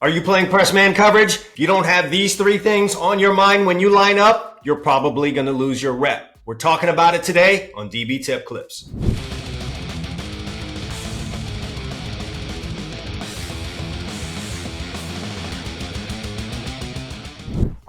Are you playing press man coverage? If you don't have these three things on your mind when you line up, you're probably going to lose your rep. We're talking about it today on DB Tip Clips.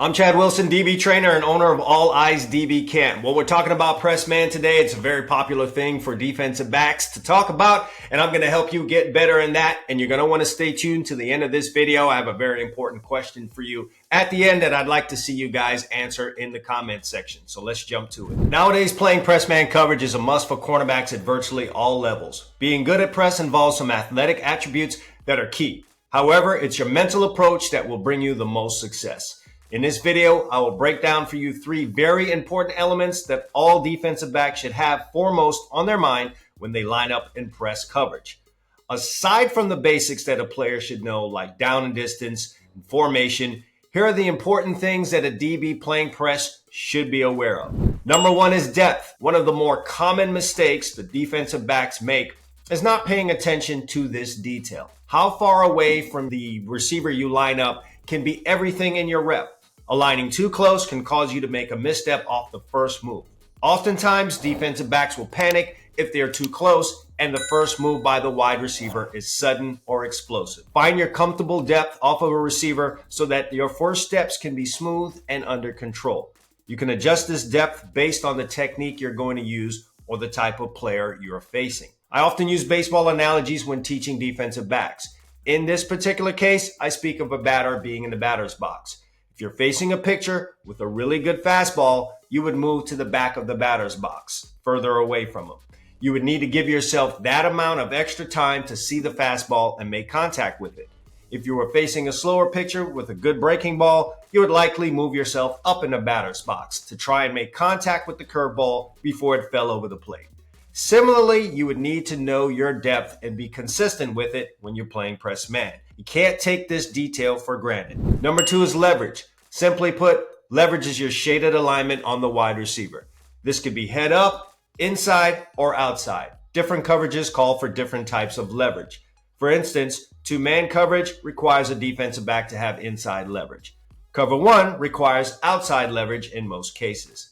I'm Chad Wilson, DB trainer and owner of All Eyes DB Camp. Well, we're talking about press man today. It's a very popular thing for defensive backs to talk about, and I'm going to help you get better in that. And you're going to want to stay tuned to the end of this video. I have a very important question for you at the end that I'd like to see you guys answer in the comment section. So let's jump to it. Nowadays, playing press man coverage is a must for cornerbacks at virtually all levels. Being good at press involves some athletic attributes that are key. However, it's your mental approach that will bring you the most success. In this video, I will break down for you three very important elements that all defensive backs should have foremost on their mind when they line up in press coverage. Aside from the basics that a player should know, like down and distance and formation, here are the important things that a DB playing press should be aware of. Number one is depth. One of the more common mistakes the defensive backs make is not paying attention to this detail. How far away from the receiver you line up can be everything in your rep. Aligning too close can cause you to make a misstep off the first move. Oftentimes, defensive backs will panic if they're too close and the first move by the wide receiver is sudden or explosive. Find your comfortable depth off of a receiver so that your first steps can be smooth and under control. You can adjust this depth based on the technique you're going to use or the type of player you're facing. I often use baseball analogies when teaching defensive backs. In this particular case, I speak of a batter being in the batter's box. If you're facing a pitcher with a really good fastball, you would move to the back of the batter's box, further away from him. You would need to give yourself that amount of extra time to see the fastball and make contact with it. If you were facing a slower pitcher with a good breaking ball, you would likely move yourself up in the batter's box to try and make contact with the curveball before it fell over the plate. Similarly, you would need to know your depth and be consistent with it when you're playing press man. You can't take this detail for granted. Number two is leverage. Simply put, leverage is your shaded alignment on the wide receiver. This could be head up, inside, or outside. Different coverages call for different types of leverage. For instance, two-man coverage requires a defensive back to have inside leverage. Cover one requires outside leverage in most cases.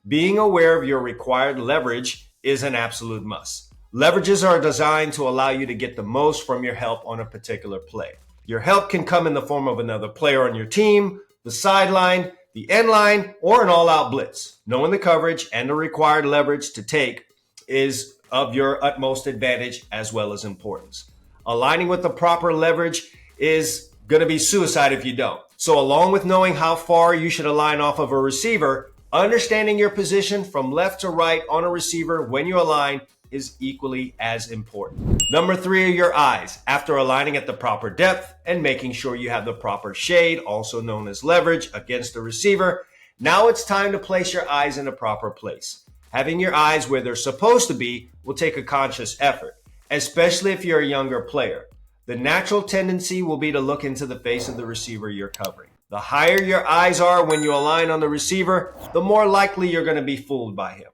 Being aware of your required leverage is an absolute must. Leverages are designed to allow you to get the most from your help on a particular play. Your help can come in the form of another player on your team, the sideline, the end line, or an all-out blitz. Knowing the coverage and the required leverage to take is of your utmost advantage as well as importance. Aligning with the proper leverage is going to be suicide if you don't. So along with knowing how far you should align off of a receiver, understanding your position from left to right on a receiver when you align is equally as important. Number three are your eyes. After aligning at the proper depth and making sure you have the proper shade, also known as leverage, against the receiver, now it's time to place your eyes in the proper place. Having your eyes where they're supposed to be will take a conscious effort, especially if you're a younger player. The natural tendency will be to look into the face of the receiver you're covering. The higher your eyes are when you align on the receiver, the more likely you're going to be fooled by him.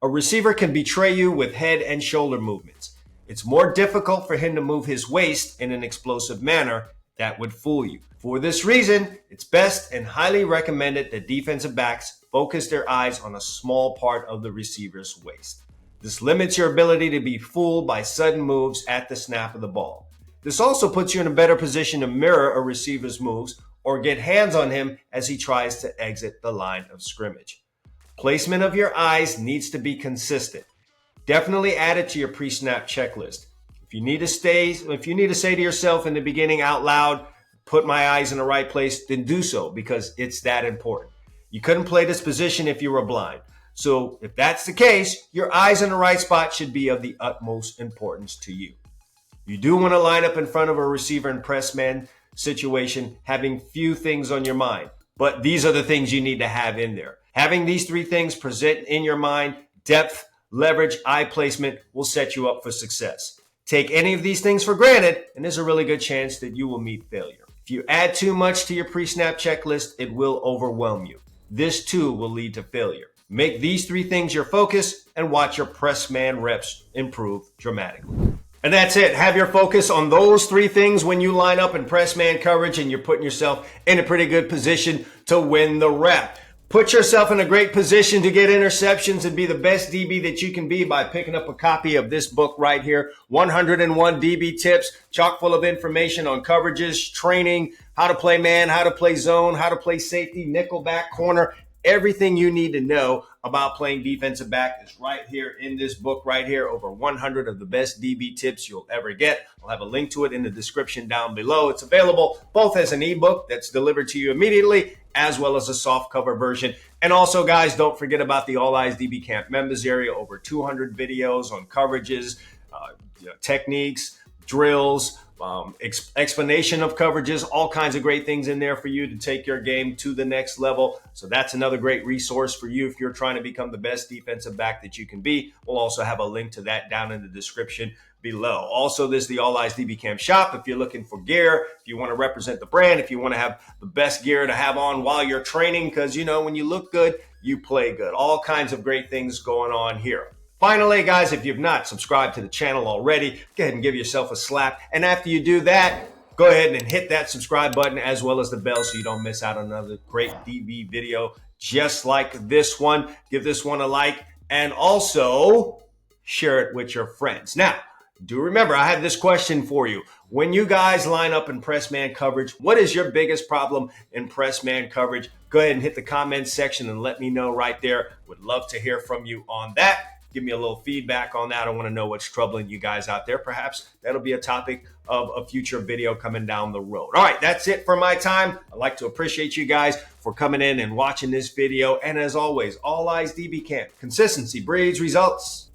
A receiver can betray you with head and shoulder movements. It's more difficult for him to move his waist in an explosive manner that would fool you. For this reason, it's best and highly recommended that defensive backs focus their eyes on a small part of the receiver's waist. This limits your ability to be fooled by sudden moves at the snap of the ball. This also puts you in a better position to mirror a receiver's moves or get hands on him as he tries to exit the line of scrimmage. Placement of your eyes needs to be consistent. Definitely add it to your pre-snap checklist. If you need to say to yourself in the beginning out loud, put my eyes in the right place, then do so because it's that important. You couldn't play this position if you were blind. So if that's the case, your eyes in the right spot should be of the utmost importance to you. You do want to line up in front of a receiver in press man situation, having few things on your mind. But these are the things you need to have in there. Having these three things present in your mind, depth, leverage, eye placement, will set you up for success. Take any of these things for granted, and there's a really good chance that you will meet failure. If you add too much to your pre-snap checklist, it will overwhelm you. This too will lead to failure. Make these three things your focus and watch your press man reps improve dramatically. And that's it. Have your focus on those three things when you line up in press man coverage, and you're putting yourself in a pretty good position to win the rep. Put yourself in a great position to get interceptions and be the best DB that you can be by picking up a copy of this book right here, 101 DB Tips, chock full of information on coverages, training, how to play man, how to play zone, how to play safety, nickel back, corner. Everything you need to know about playing defensive back is right here in this book right here. Over 100 of the best DB tips you'll ever get. I'll have a link to it in the description down below. It's available both as an ebook that's delivered to you immediately, as well as a soft cover version. And also, guys, don't forget about the All Eyes DB Camp members area. Over 200 videos on coverages, techniques, drills, explanation of coverages, all kinds of great things in there for you to take your game to the next level. So that's another great resource for you if you're trying to become the best defensive back that you can be. We'll also have a link to that down in the description below. Also, this is the All Eyes DB Camp shop. If you're looking for gear, if you want to represent the brand, if you want to have the best gear to have on while you're training, because when you look good, you play good. All kinds of great things going on here. Finally, guys, if you've not subscribed to the channel already, go ahead and give yourself a slap. And after you do that, go ahead and hit that subscribe button as well as the bell so you don't miss out on another great DB video just like this one. Give this one a like and also share it with your friends. Now, do remember, I have this question for you. When you guys line up in press man coverage, what is your biggest problem in press man coverage? Go ahead and hit the comments section and let me know right there. Would love to hear from you on that. Give me a little feedback on that. I want to know what's troubling you guys out there. Perhaps that'll be a topic of a future video coming down the road. All right, that's it for my time. I'd like to appreciate you guys for coming in and watching this video. And as always, All Eyes DB Camp. Consistency breeds results.